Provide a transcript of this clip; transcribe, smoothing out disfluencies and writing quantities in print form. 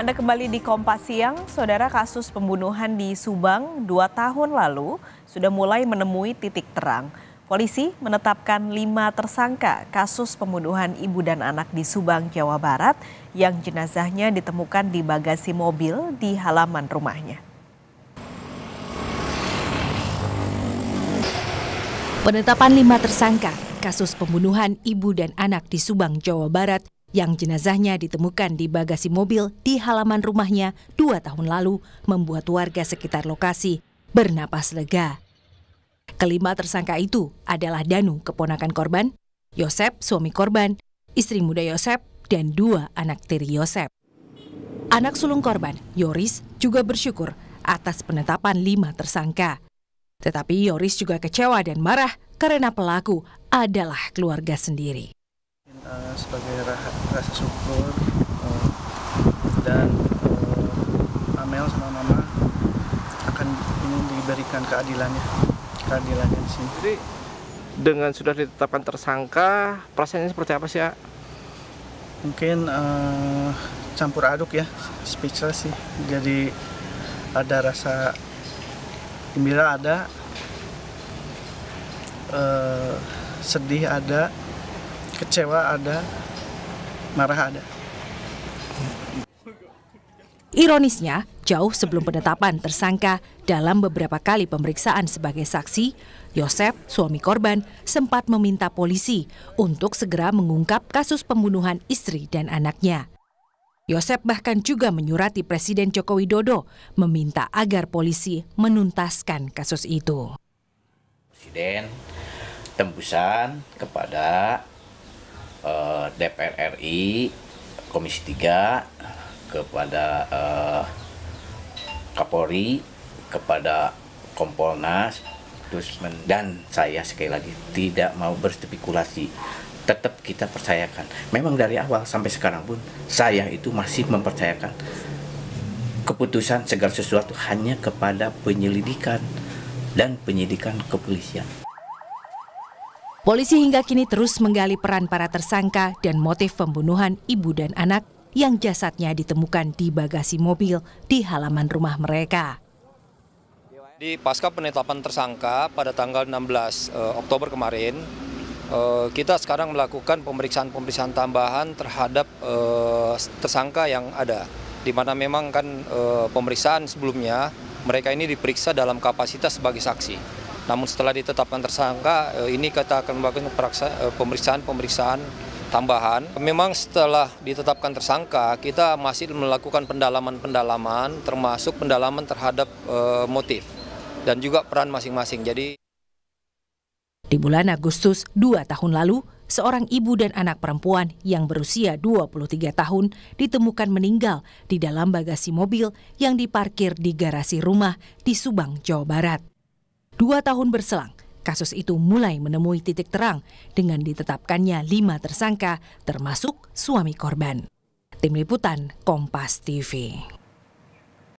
Anda kembali di Kompas Siang, saudara. Kasus pembunuhan di Subang 2 tahun lalu sudah mulai menemui titik terang. Polisi menetapkan 5 tersangka kasus pembunuhan ibu dan anak di Subang, Jawa Barat yang jenazahnya ditemukan di bagasi mobil di halaman rumahnya. Penetapan 5 tersangka kasus pembunuhan ibu dan anak di Subang, Jawa Barat yang jenazahnya ditemukan di bagasi mobil di halaman rumahnya 2 tahun lalu membuat warga sekitar lokasi bernapas lega. Kelima tersangka itu adalah Danu, keponakan korban, Yosep, suami korban, istri muda Yosep, dan 2 anak tiri Yosep. Anak sulung korban, Yoris, juga bersyukur atas penetapan 5 tersangka. Tetapi Yoris juga kecewa dan marah karena pelaku adalah keluarga sendiri. Sebagai rasa syukur dan Amel sama Mama akan ingin diberikan keadilannya di sini. Jadi dengan sudah ditetapkan tersangka, perasaannya seperti apa sih, ya? Mungkin campur aduk ya, speechless sih. Jadi ada rasa gembira, ada sedih, ada kecewa, ada marah, ada. Ironisnya, jauh sebelum penetapan tersangka dalam beberapa kali pemeriksaan sebagai saksi, Yosep, suami korban, sempat meminta polisi untuk segera mengungkap kasus pembunuhan istri dan anaknya. Yosep bahkan juga menyurati Presiden Joko Widodo meminta agar polisi menuntaskan kasus itu. Presiden tembusan kepada DPR RI, Komisi 3, kepada Kapolri, kepada Kompolnas, dan saya sekali lagi tidak mau berspekulasi. Tetap kita percayakan. Memang dari awal sampai sekarang pun saya itu masih mempercayakan keputusan segala sesuatu hanya kepada penyelidikan dan penyidikan kepolisian. Polisi hingga kini terus menggali peran para tersangka dan motif pembunuhan ibu dan anak yang jasadnya ditemukan di bagasi mobil di halaman rumah mereka. Di pasca penetapan tersangka pada tanggal 16 Oktober kemarin, kita sekarang melakukan pemeriksaan tambahan terhadap tersangka yang ada. Di mana memang kan pemeriksaan sebelumnya mereka ini diperiksa dalam kapasitas sebagai saksi. Namun setelah ditetapkan tersangka, ini kita akan melakukan pemeriksaan tambahan. Memang setelah ditetapkan tersangka, kita masih melakukan pendalaman termasuk pendalaman terhadap motif dan juga peran masing-masing. Jadi di bulan Agustus 2 tahun lalu, seorang ibu dan anak perempuan yang berusia 23 tahun ditemukan meninggal di dalam bagasi mobil yang diparkir di garasi rumah di Subang, Jawa Barat. 2 tahun berselang, kasus itu mulai menemui titik terang dengan ditetapkannya 5 tersangka termasuk suami korban. Tim Liputan Kompas TV.